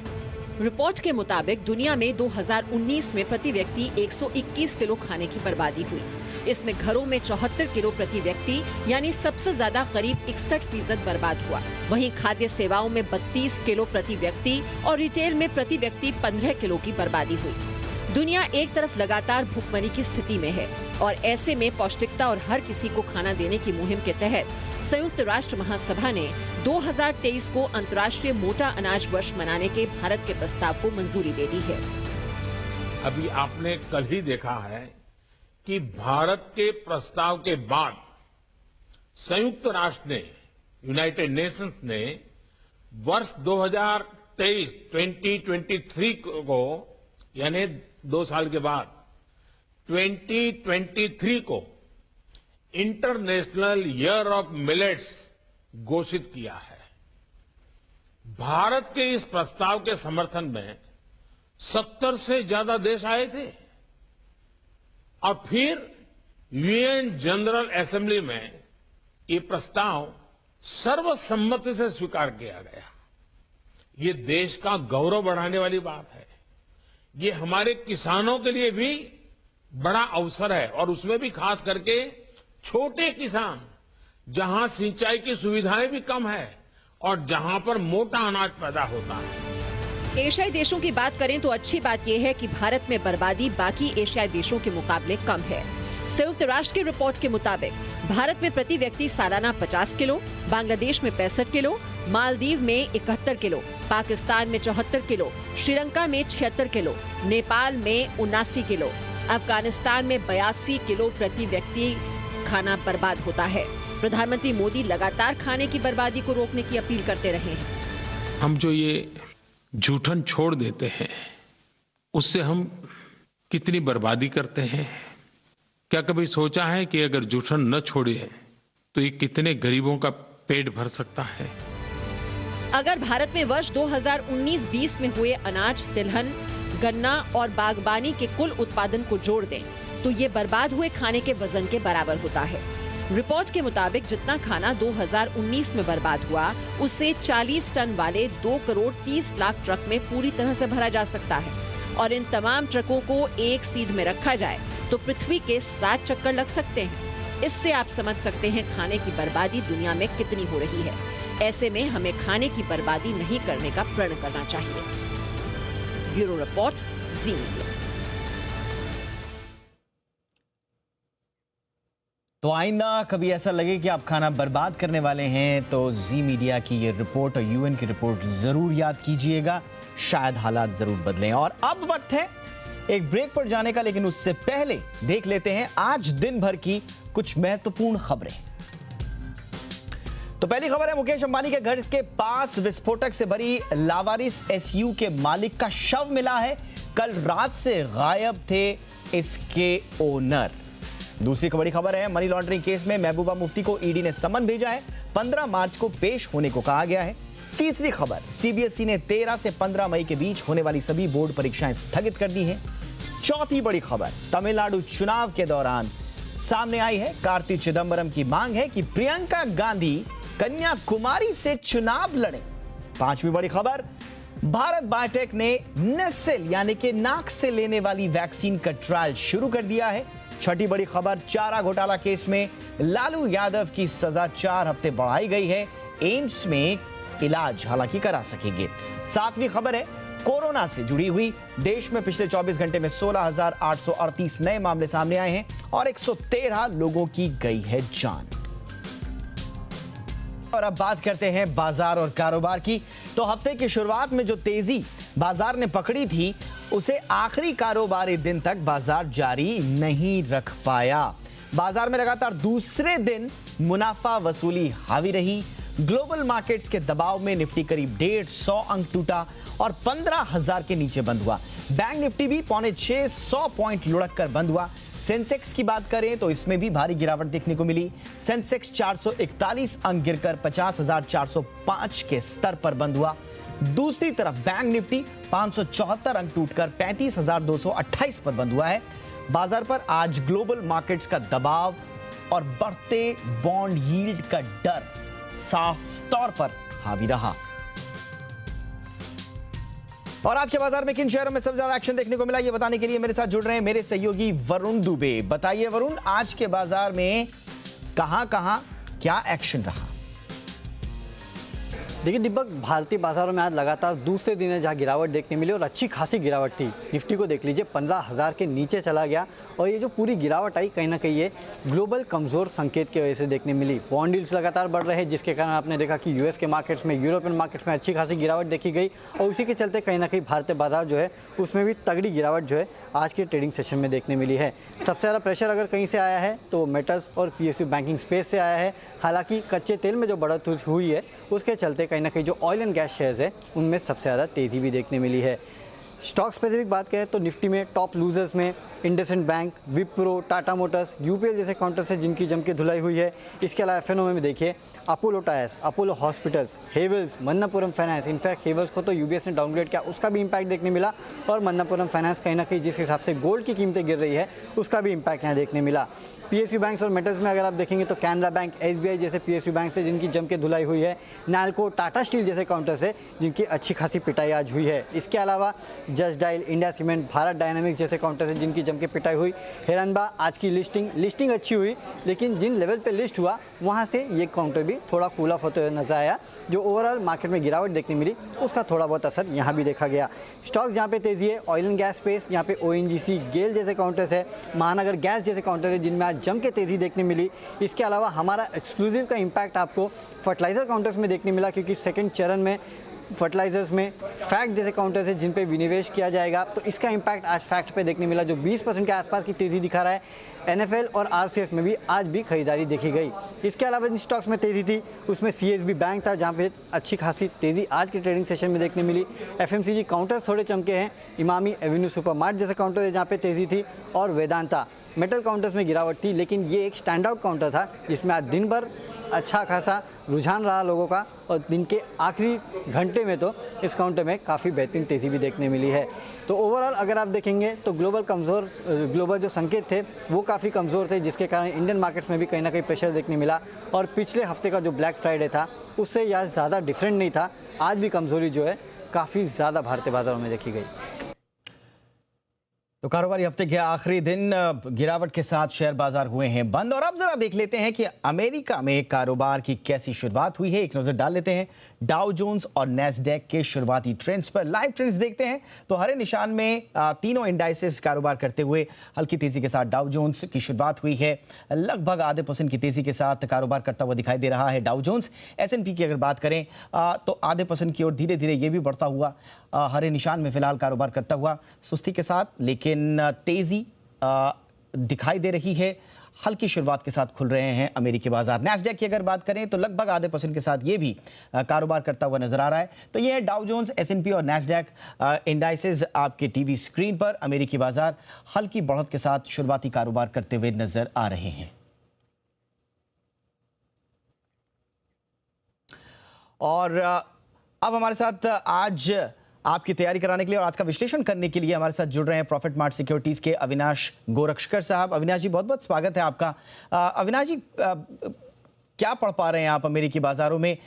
रिपोर्ट के मुताबिक दुनिया में 2019 में प्रति व्यक्ति 121 किलो खाने की बर्बादी हुई। इसमें घरों में 74 किलो प्रति व्यक्ति, यानी सबसे ज्यादा करीब 61% बर्बाद हुआ। वहीं खाद्य सेवाओं में 32 किलो प्रति व्यक्ति और रिटेल में प्रति व्यक्ति 15 किलो की बर्बादी हुई। दुनिया एक तरफ लगातार भुखमरी की स्थिति में है, और ऐसे में पौष्टिकता और हर किसी को खाना देने की मुहिम के तहत संयुक्त राष्ट्र महासभा ने 2023 को अंतर्राष्ट्रीय मोटा अनाज वर्ष मनाने के भारत के प्रस्ताव को मंजूरी दे दी है। अभी आपने कल ही देखा है कि भारत के प्रस्ताव के बाद संयुक्त राष्ट्र ने, यूनाइटेड नेशंस ने वर्ष 2023 को, यानी 2 साल के बाद 2023 को इंटरनेशनल ईयर ऑफ मिलेट्स घोषित किया है। भारत के इस प्रस्ताव के समर्थन में 70 से ज्यादा देश आए थे, और फिर यूएन जनरल असेंबली में ये प्रस्ताव सर्वसम्मति से स्वीकार किया गया। ये देश का गौरव बढ़ाने वाली बात है। ये हमारे किसानों के लिए भी बड़ा अवसर है, और उसमें भी खास करके छोटे किसान, जहां सिंचाई की सुविधाएं भी कम है और जहां पर मोटा अनाज पैदा होता है। एशियाई देशों की बात करें तो अच्छी बात यह है कि भारत में बर्बादी बाकी एशियाई देशों के मुकाबले कम है। संयुक्त राष्ट्र की रिपोर्ट के मुताबिक भारत में प्रति व्यक्ति सालाना 50 किलो, बांग्लादेश में 65 किलो, मालदीव में 71 किलो, पाकिस्तान में 74 किलो, श्रीलंका में 76 किलो, नेपाल में 79 किलो, अफगानिस्तान में 82 किलो प्रति व्यक्ति खाना बर्बाद होता है। प्रधानमंत्री मोदी लगातार खाने की बर्बादी को रोकने की अपील करते रहे हैं। हम जो ये जूठन छोड़ देते हैं, उससे हम कितनी बर्बादी करते हैं। क्या कभी सोचा है कि अगर जूठन न छोड़े तो ये कितने गरीबों का पेट भर सकता है। अगर भारत में वर्ष 2019-20 में हुए अनाज, तिलहन, गन्ना और बागबानी के कुल उत्पादन को जोड़ दें तो ये बर्बाद हुए खाने के वजन के बराबर होता है। रिपोर्ट के मुताबिक जितना खाना 2019 में बर्बाद हुआ, उससे 40 टन वाले 2 करोड़ 30 लाख ट्रक में पूरी तरह से भरा जा सकता है। और इन तमाम ट्रकों को एक सीध में रखा जाए तो पृथ्वी के 7 चक्कर लग सकते हैं। इससे आप समझ सकते हैं खाने की बर्बादी दुनिया में कितनी हो रही है। ऐसे में हमें खाने की बर्बादी नहीं करने का प्रण करना चाहिए। ब्यूरो रिपोर्ट, जी मीडिया। तो आइंदा कभी ऐसा लगे कि आप खाना बर्बाद करने वाले हैं तो जी मीडिया की ये रिपोर्ट और यूएन की रिपोर्ट जरूर याद कीजिएगा, शायद हालात जरूर बदलें। और अब वक्त है एक ब्रेक पर जाने का, लेकिन उससे पहले देख लेते हैं आज दिन भर की कुछ महत्वपूर्ण खबरें। तो पहली खबर है, मुकेश अंबानी के घर के पास विस्फोटक से भरी लावारिस एसयू के मालिक का शव मिला है। कल रात से गायब थे इसके ओनर। दूसरी बड़ी खबर है, मनी लॉन्ड्रिंग केस में महबूबा मुफ्ती को ईडी ने समन भेजा है। 15 मार्च को पेश होने को कहा गया है। तीसरी खबर, सीबीएसई ने 13 से 15 मई के बीच होने वाली सभी बोर्ड परीक्षाएं स्थगित कर दी हैं। चौथी बड़ी खबर, तमिलनाडु चुनाव के दौरान सामने आई है। कार्ति चिदंबरम की मांग है कि प्रियंका गांधी कन्याकुमारी से चुनाव लड़ें। पांचवी बड़ी खबर, भारत बायोटेक ने नेसेल यानी कि नाक से लेने वाली वैक्सीन का ट्रायल शुरू कर दिया है। छठी बड़ी खबर, चारा घोटाला केस में लालू यादव की सजा 4 हफ्ते बढ़ाई गई है। एम्स में इलाज हालांकि करा सकेंगे। सातवीं खबर है, कोरोना से जुड़ी हुई, देश में पिछले 24 घंटे में 16,838 नए मामले सामने आए हैं और 113 लोगों की गई है जान। और अब बात करते हैं बाजार और कारोबार की। तो हफ्ते की शुरुआत में जो तेजी बाजार ने पकड़ी थी, उसे आखिरी कारोबारी दिन तक बाजार जारी नहीं रख पाया। बाजार में लगातार दूसरे दिन मुनाफा वसूली हावी रही। ग्लोबल मार्केट्स के दबाव में निफ्टी करीब 150 अंक टूटा और 15,000 के नीचे बंद हुआ। बैंक निफ्टी भी 650 पॉइंट लुढ़क कर बंद हुआ। सेंसेक्स की बात करें तो इसमें भी भारी गिरावट देखने को मिली। सेंसेक्स 441 अंक गिरकर 50,405 के स्तर पर बंद हुआ। दूसरी तरफ बैंक निफ्टी 574 अंक टूटकर 35,228 पर बंद हुआ है। बाजार पर आज ग्लोबल मार्केट्स का दबाव और बढ़ते बॉन्ड यील्ड का डर साफ तौर पर हावी रहा। और आज के बाजार में किन शेयरों में सबसे ज्यादा एक्शन देखने को मिला, ये बताने के लिए मेरे साथ जुड़ रहे हैं मेरे सहयोगी वरुण दुबे। बताइए वरुण, आज के बाजार में कहां क्या एक्शन रहा? देखिए दीपक, भारतीय बाजारों में आज लगातार दूसरे दिन है जहां गिरावट देखने मिली और अच्छी खासी गिरावट थी। निफ्टी को देख लीजिए 15,000 के नीचे चला गया और ये जो पूरी गिरावट आई कहीं ना कहीं ये ग्लोबल कमज़ोर संकेत की वजह से देखने मिली। बॉन्ड यील्ड्स लगातार बढ़ रहे हैं, जिसके कारण आपने देखा कि यूएस के मार्केट्स में, यूरोपियन मार्केट्स में अच्छी खासी गिरावट देखी गई और उसी के चलते कहीं ना कहीं भारतीय बाजार जो है उसमें भी तगड़ी गिरावट जो है आज के ट्रेडिंग सेशन में देखने मिली है। सबसे ज़्यादा प्रेशर अगर कहीं से आया है तो मेटल्स और पीएसयू बैंकिंग स्पेस से आया है। हालांकि कच्चे तेल में जो बढ़त हुई है उसके चलते कहीं ना कहीं जो ऑयल एंड गैस शेयर्स है उनमें सबसे ज़्यादा तेज़ी भी देखने मिली है। स्टॉक स्पेसिफिक बात करें तो निफ्टी में टॉप लूजर्स में IndusInd bank, Wipro, Tata Motors, UPL जैसे काउंटर्स है जिनकी जम के धुलाई हुई है। इसके अलावा एफएनओ में देखिए Apollo tyres, Apollo hospitals, Havells, Manappuram finance. In fact Havells को तो यूबीएस ने डाउनग्रेड किया, उसका भी इंपैक्ट देखने मिला। और मन्नापुरम फाइनेंस कहीं ना कहीं जिस हिसाब से गोल्ड की कीमतें गिर रही है उसका भी इंपैक्ट यहाँ देखने मिला। पीएसयू बैंक्स और मेटल्स में अगर आप देखेंगे तो कैनरा बैंक, एसबीआई जैसे पीएसयू बैंक से जिनकी जम के धुलाई हुई है। नालको, टाटा स्टील जैसे काउंटर्स है जिनकी अच्छी खासी पिटाई आज हुई है। इसके अलावा just dial, India cement, Bharat dynamics जैसे काउंटर्स है जिनकी जम के पिटाई हुई। हिरनबा आज की लिस्टिंग अच्छी हुई, लेकिन जिन लेवल पे लिस्ट हुआ वहाँ से ये काउंटर भी थोड़ा कूल ऑफ होते हुए नजर आया। जो ओवरऑल मार्केट में गिरावट देखने मिली उसका थोड़ा बहुत असर यहाँ भी देखा गया। स्टॉक्स जहाँ पे तेजी है, ऑयल एंड गैस स्पेस, यहाँ पे ओएनजीसी, गेल जैसे काउंटर्स है, महानगर गैस जैसे काउंटर है जिनमें आज जम के तेजी देखने मिली। इसके अलावा हमारा एक्सक्लूसिव का इम्पैक्ट आपको फर्टिलाइजर काउंटर्स में देखने मिला, क्योंकि सेकेंड चरण में फर्टिलाइजर्स में फैक्ट जैसे काउंटर्स है जिन पे विनिवेश किया जाएगा, तो इसका इम्पैक्ट आज फैक्ट पे देखने मिला जो 20% के आसपास की तेज़ी दिखा रहा है। एनएफएल और आरसीएफ में भी आज भी खरीदारी देखी गई। इसके अलावा जिन स्टॉक्स में तेज़ी थी उसमें सीएसबी बैंक था जहां पे अच्छी खासी तेज़ी आज के ट्रेडिंग सेशन में देखने मिली। एफएमसीजी काउंटर्स थोड़े चमके हैं, इमामी, एवेन्यू सुपरमार्ट जैसे काउंटर है जहाँ पे तेज़ी थी, और वेदांता। मेटल काउंटर्स में गिरावट थी, लेकिन ये एक स्टैंड आउट काउंटर था जिसमें आज दिन भर अच्छा खासा रुझान रहा लोगों का और दिन के आखिरी घंटे में तो इस काउंटर में काफ़ी बेहतरीन तेज़ी भी देखने मिली है। तो ओवरऑल अगर आप देखेंगे तो ग्लोबल जो संकेत थे वो काफ़ी कमज़ोर थे, जिसके कारण इंडियन मार्केट्स में भी कहीं ना कहीं प्रेशर देखने मिला। और पिछले हफ्ते का जो ब्लैक फ्राइडे था उससे यह ज़्यादा डिफरेंट नहीं था। आज भी कमज़ोरी जो है काफ़ी ज़्यादा भारतीय बाजारों में देखी गई। तो कारोबारी हफ्ते के आखिरी दिन गिरावट के साथ शेयर बाजार हुए हैं बंद। और अब जरा देख लेते हैं कि अमेरिका में कारोबार की कैसी शुरुआत हुई है। एक नजर डाल लेते हैं डाउ जोन्स और नैस्डैक के शुरुआती ट्रेंड्स पर। लाइव ट्रेंड्स देखते हैं तो हरे निशान में तीनों इंडाइसेस कारोबार करते हुए हल्की तेजी के साथ डाउ जोन्स की शुरुआत हुई है। लगभग आधे % की तेजी के साथ कारोबार करता हुआ दिखाई दे रहा है डाउ जोन्स। S&P की अगर बात करें तो आधे % की ओर धीरे धीरे ये भी बढ़ता हुआ हरे निशान में फिलहाल कारोबार करता हुआ सुस्ती के साथ, लेकिन तेजी दिखाई दे रही है। हल्की शुरुआत के साथ खुल रहे हैं अमेरिकी बाजार। नैस्डैक की अगर बात करें तो लगभग आधे % के साथ ये भी कारोबार करता हुआ नजर आ रहा है। तो ये है डाउ जोन्स, S&P और नैस्डैक इंडाइसेस आपके टीवी स्क्रीन पर। अमेरिकी बाजार हल्की बढ़त के साथ शुरुआती कारोबार करते हुए नजर आ रहे हैं। और अब हमारे साथ आज आपकी तैयारी कराने के लिए और आज का विश्लेषण करने के लिए हमारे साथ जुड़ रहे हैं प्रॉफिट मार्ट सिक्योरिटीज के अविनाश गोरक्षकर साहब। अविनाश जी, बहुत बहुत स्वागत है आपका। अविनाश जी, क्या पढ़ पा रहे हैं आप अमेरिकी बाजारों में?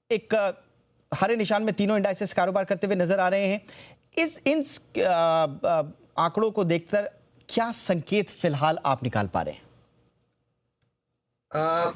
एक हरे निशान में तीनों इंडाइसेस कारोबार करते हुए नजर आ रहे हैं। इन आंकड़ों को देखकर क्या संकेत फिलहाल आप निकाल पा रहे हैं?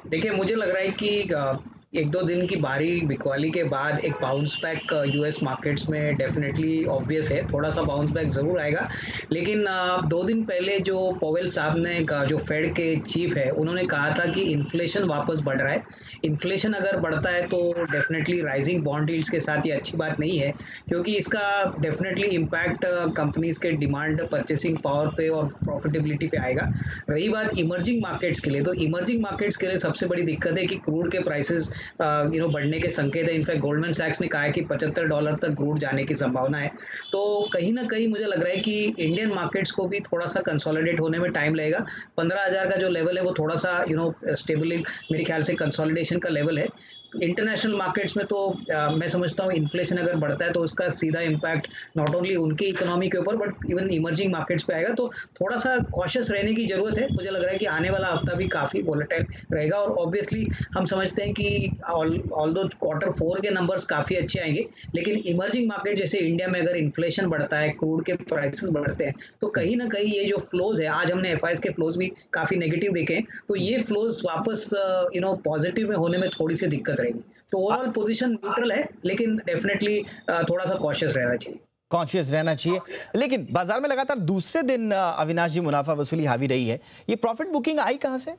देखिए, मुझे लग रहा है कि एक दो दिन की भारी बिकवाली के बाद एक बाउंस बैक यूएस मार्केट्स में डेफिनेटली ऑब्वियस है। थोड़ा सा बाउंस बैक जरूर आएगा, लेकिन 2 दिन पहले जो पॉवेल साहब ने जो फेड के चीफ है उन्होंने कहा था कि इन्फ्लेशन वापस बढ़ रहा है। इन्फ्लेशन अगर बढ़ता है तो डेफिनेटली राइजिंग बॉन्ड यील्ड्स के साथ ये अच्छी बात नहीं है, क्योंकि इसका डेफिनेटली इम्पैक्ट कंपनीज के डिमांड, परचेसिंग पावर पे और प्रॉफिटेबिलिटी पे आएगा। रही बात इमर्जिंग मार्केट्स के लिए, तो इमर्जिंग मार्केट्स के लिए सबसे बड़ी दिक्कत है कि क्रूड के प्राइसेस बढ़ने के संकेत है। इनफैक्ट गोल्डमैन सैक्स ने कहा है कि $75 तक क्रूड जाने की संभावना है। तो कहीं ना कहीं मुझे लग रहा है कि इंडियन मार्केट्स को भी थोड़ा सा कंसोलिडेट होने में टाइम लगेगा। 15,000 का जो लेवल है वो थोड़ा सा स्टेबल मेरे ख्याल से कंसोलिडेशन का लेवल है। इंटरनेशनल मार्केट्स में तो मैं समझता हूँ इन्फ्लेशन अगर बढ़ता है तो उसका सीधा इम्पैक्ट नॉट ओनली उनकी इकोनॉमी के ऊपर बट इवन इमर्जिंग मार्केट्स पे आएगा। तो थोड़ा सा कॉशियस रहने की जरूरत है। मुझे लग रहा है कि आने वाला हफ्ता भी काफी वोलेटाइल रहेगा। और ऑब्वियसली हम समझते हैं कि ऑल्दो Q4 के नंबर्स काफी अच्छे आएंगे, लेकिन इमर्जिंग मार्केट जैसे इंडिया में अगर इन्फ्लेशन बढ़ता है, क्रूड के प्राइसेस बढ़ते हैं, तो कहीं ना कहीं ये जो फ्लोज है, आज हमने FIs के फ्लोज भी काफी नेगेटिव देखे हैं, तो ये फ्लोज वापस पॉजिटिव में होने में थोड़ी सी दिक्कत रहेगी। तो ओवरऑल पोजीशन न्यूट्रल है, लेकिन डेफिनेटली थोड़ा सा कॉशियस रहना चाहिए। कॉन्शियस रहना चाहिए। लेकिन बाजार में लगातार दूसरे दिन अविनाश जी मुनाफा वसूली हावी रही है। ये प्रॉफिट बुकिंग आई कहां से?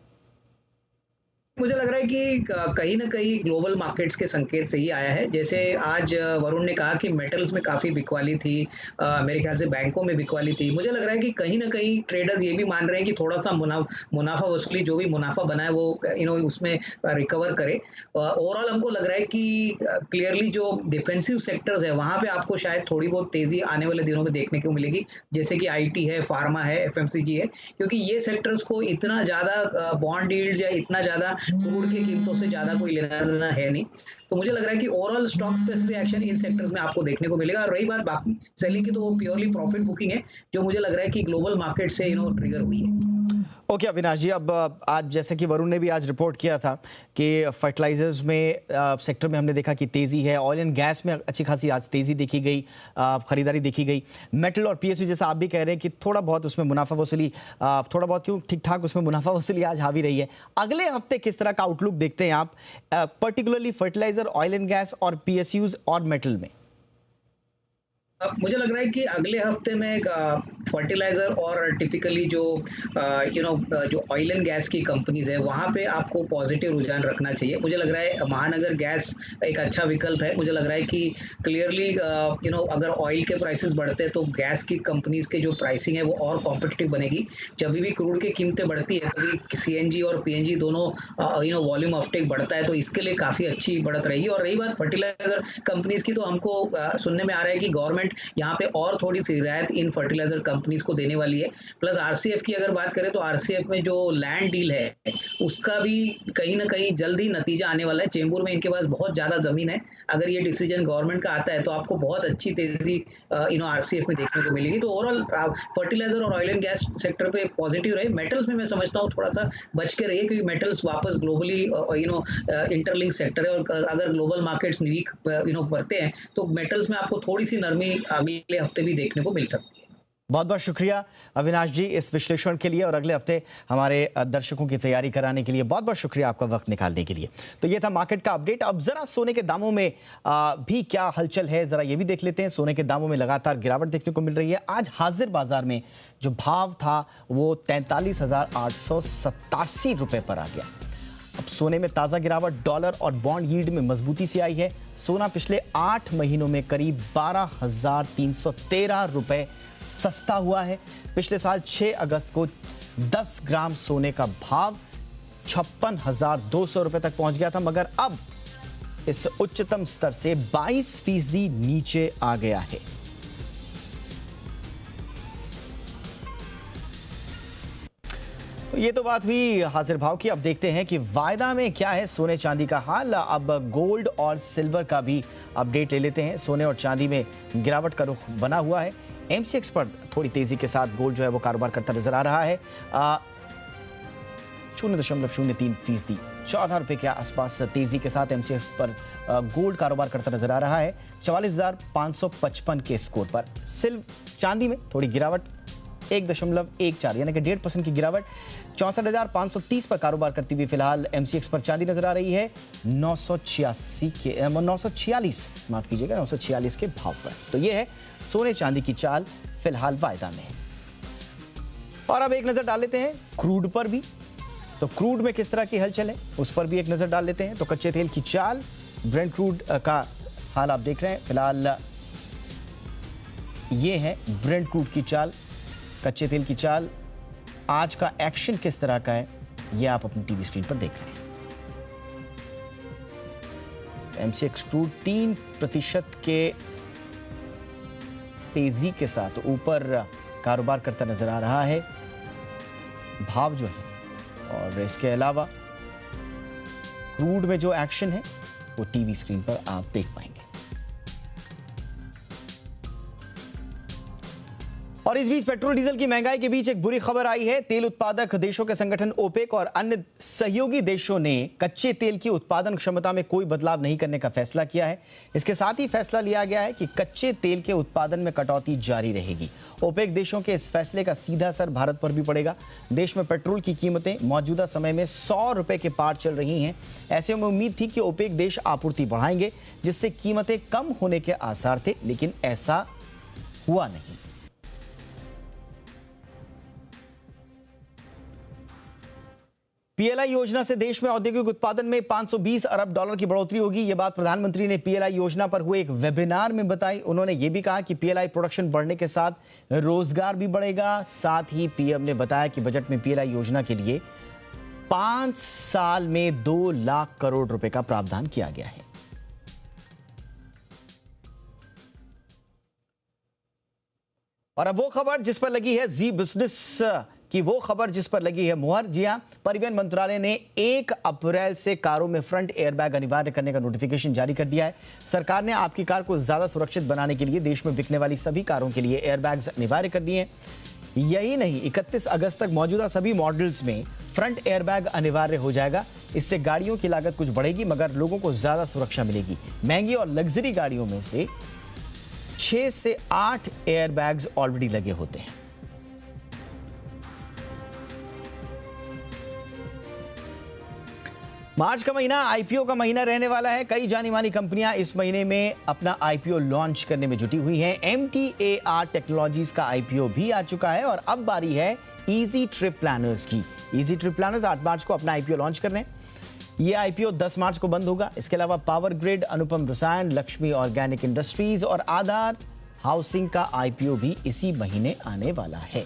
मुझे लग रहा है कि कहीं ना कहीं ग्लोबल मार्केट्स के संकेत से ही आया है। जैसे आज वरुण ने कहा कि मेटल्स में काफी बिकवाली थी, मेरे ख्याल से बैंकों में बिकवाली थी। मुझे लग रहा है कि कहीं ना कहीं ट्रेडर्स ये भी मान रहे हैं कि थोड़ा सा मुनाफा वसूली, जो भी मुनाफा बना है वो उसमें रिकवर करे। ओवरऑल हमको लग रहा है कि क्लियरली जो डिफेंसिव सेक्टर्स है वहां पे आपको शायद थोड़ी बहुत तेजी आने वाले दिनों में देखने को मिलेगी, जैसे कि IT है, फार्मा है, FMCG है, क्योंकि ये सेक्टर्स को इतना ज्यादा बॉन्ड यील्ड या इतना ज्यादा क्रूड की कीमतों से ज्यादा कोई लेना देना है नहीं। तो मुझे लग रहा है कि overall stock specific action in sectors में आपको देखने को मिलेगा। और रही बात बाकी सेलिंग की, तो वो प्योरली प्रॉफिट बुकिंग है, जो मुझे लग रहा है कि ग्लोबल मार्केट से ट्रिगर हुई है। ओके अविनाश जी, अब आज जैसे कि वरुण ने भी आज रिपोर्ट किया था कि फर्टिलाइजर्स में सेक्टर में हमने देखा कि तेजी है। ऑयल एंड गैस में अच्छी खासी आज तेजी देखी गई, खरीदारी देखी गई। मेटल और PSU जैसा आप भी कह रहे हैं कि थोड़ा बहुत उसमें मुनाफा वसूली, थोड़ा बहुत क्यों, ठीक ठाक उसमें मुनाफा वसूली आज हावी रही है। अगले हफ्ते किस तरह का आउटलुक देखते हैं आप, particularly fertiliser, oil and gas और PSUs और मेटल में? मुझे लग रहा है कि अगले हफ्ते में फर्टिलाइजर और टिपिकली जो जो ऑयल एंड गैस की कंपनीज है वहां पे आपको पॉजिटिव रुझान रखना चाहिए। मुझे लग रहा है महानगर गैस एक अच्छा विकल्प है। मुझे लग रहा है कि क्लियरली अगर ऑयल के प्राइसेस बढ़ते हैं तो गैस की कंपनीज के जो प्राइसिंग है वो और कॉम्पिटिटिव बनेगी। जब भी क्रूड की कीमतें बढ़ती है तभी CNG और PNG दोनों वॉल्यूम ऑफटेक बढ़ता है, तो इसके लिए काफी अच्छी बढ़त रहेगी। और रही बात फर्टिलाइजर कंपनीज की, तो हमको सुनने में आ रहा है कि गवर्नमेंट गवर्नमेंट यहाँ पे और थोड़ी सी रियायत इन फर्टिलाइजर कंपनीज को देने वाली है। प्लस आरसीएफ की अगर बात करें तो आरसीएफ में जो लैंड डील है उसका भी कहीं ना कहीं जल्द ही नतीजा आने वाला है। चेंबूर में इनके पास बहुत ज्यादा जमीन है, अगर ये डिसीजन गवर्नमेंट का आता है तो आपको बहुत अच्छी तेजी आरसीएफ में देखने को मिलेगी। तो ओवरऑल फर्टिलाइजर और ऑयल एंड गैस सेक्टर पे पॉजिटिव रहे। मेटल्स में मैं समझता हूँ थोड़ा सा बच के रहिए, क्योंकि मेटल्स वापस ग्लोबली इंटरलिंक सेक्टर है, और अगर ग्लोबल मार्केट्स वीक बढ़ते हैं तो मेटल्स में आपको थोड़ी सी नरमी अगले हफ्ते भी देखने को मिल सकती है। बहुत बहुत शुक्रिया अविनाश जी इस विश्लेषण के लिए और अगले हफ्ते हमारे दर्शकों की तैयारी कराने के लिए। बहुत बहुत शुक्रिया आपका वक्त निकालने के लिए। तो ये था मार्केट का अपडेट। अब जरा सोने के दामों में भी क्या हलचल है जरा ये भी देख लेते हैं। सोने के दामों में लगातार गिरावट देखने को मिल रही है। आज हाजिर बाजार में जो भाव था वो 43,887 रुपए पर आ गया। अब सोने में ताजा गिरावट डॉलर और बॉन्ड यील्ड में मजबूती से आई है। सोना पिछले 8 महीनों में करीब 12,313 रुपए सस्ता हुआ है। पिछले साल 6 अगस्त को 10 ग्राम सोने का भाव 56,200 रुपए तक पहुंच गया था, मगर अब इस उच्चतम स्तर से 22% नीचे आ गया है। तो ये तो बात हुई हाजिर भाव की। अब देखते हैं कि वायदा में क्या है सोने चांदी का हाल। अब गोल्ड और सिल्वर का भी अपडेट ले लेते हैं। सोने और चांदी में गिरावट का रुख बना हुआ है। एमसीएक्स पर थोड़ी तेजी के साथ गोल्ड जो है वो कारोबार करता नजर आ रहा है। 0.03%, 14 रुपए के आसपास तेजी के साथ एमसीएक्स पर गोल्ड कारोबार करता नजर आ रहा है 44,555 के स्कोर पर। चांदी में थोड़ी गिरावट 1.14 यानी कि 1.5% की गिरावट 64,530 पर कारोबार करती हुई फिलहाल एमसीएक्स पर चांदी नजर आ रही है 946 के भाव पर। तो ये है सोने चांदी की चाल फिलहाल वायदा में। और अब एक नजर डाल लेते हैं क्रूड पर भी। तो क्रूड में किस तरह की हलचल है उस पर भी एक नजर डाल लेते हैं। तो कच्चे तेल की चाल, ब्रेंट क्रूड का हाल आप देख रहे हैं फिलहाल। ये है ब्रेंट क्रूड की चाल, कच्चे तेल की चाल। आज का एक्शन किस तरह का है ये आप अपनी टीवी स्क्रीन पर देख रहे हैं। एमसीएक्स क्रूड 3% के तेजी के साथ ऊपर कारोबार करता नजर आ रहा है भाव जो है। और इसके अलावा क्रूड में जो एक्शन है वो टीवी स्क्रीन पर आप देख पाएंगे। और इस बीच पेट्रोल डीजल की महंगाई के बीच एक बुरी खबर आई है। तेल उत्पादक देशों के संगठन ओपेक और अन्य सहयोगी देशों ने कच्चे तेल की उत्पादन क्षमता में कोई बदलाव नहीं करने का फैसला किया है। इसके साथ ही फैसला लिया गया है कि कच्चे तेल के उत्पादन में कटौती जारी रहेगी। ओपेक देशों के इस फैसले का सीधा असर भारत पर भी पड़ेगा। देश में पेट्रोल की कीमतें मौजूदा समय में 100 रुपए के पार चल रही हैं। ऐसे में उम्मीद थी कि ओपेक देश आपूर्ति बढ़ाएंगे जिससे कीमतें कम होने के आसार थे, लेकिन ऐसा हुआ नहीं। पीएलआई योजना से देश में औद्योगिक उत्पादन में 520 अरब डॉलर की बढ़ोतरी होगी। यह बात प्रधानमंत्री ने पीएलआई योजना पर हुए एक वेबिनार में बताई। उन्होंने यह भी कहा कि पीएलआई प्रोडक्शन बढ़ने के साथ रोजगार भी बढ़ेगा। साथ ही पीएम ने बताया कि बजट में पीएलआई योजना के लिए 5 साल में 2 लाख करोड़ रुपए का प्रावधान किया गया है। और अब वो खबर जिस पर लगी है जी बिजनेस कि वो खबर जिस पर लगी है मुहर। जी हां, परिवहन मंत्रालय ने 1 अप्रैल से कारों में फ्रंट एयरबैग अनिवार्य करने का नोटिफिकेशन जारी कर दिया है। सरकार ने आपकी कार को ज्यादा सुरक्षित बनाने के लिए देश में बिकने वाली सभी कारों के लिए एयरबैग्स अनिवार्य कर दिए हैं। यही नहीं, 31 अगस्त तक मौजूदा सभी मॉडल्स में फ्रंट एयरबैग अनिवार्य हो जाएगा। इससे गाड़ियों की लागत कुछ बढ़ेगी मगर लोगों को ज्यादा सुरक्षा मिलेगी। महंगी और लग्जरी गाड़ियों में से 6 से 8 एयरबैग्स ऑलरेडी लगे होते हैं। मार्च का महीना आईपीओ का महीना रहने वाला है। कई जानी मानी कंपनियां इस महीने में अपना आईपीओ लॉन्च करने में जुटी हुई हैं। MTAR टेक्नोलॉजीज का आईपीओ भी आ चुका है और अब बारी है इजी ट्रिप प्लानर्स की। इजी ट्रिप प्लानर्स 8 मार्च को अपना आईपीओ लॉन्च कर रहे हैं। यह आईपीओ 10 मार्च को बंद होगा। इसके अलावा पावर ग्रिड, अनुपम रसायन, लक्ष्मी ऑर्गेनिक इंडस्ट्रीज और आधार हाउसिंग का आईपीओ भी इसी महीने आने वाला है।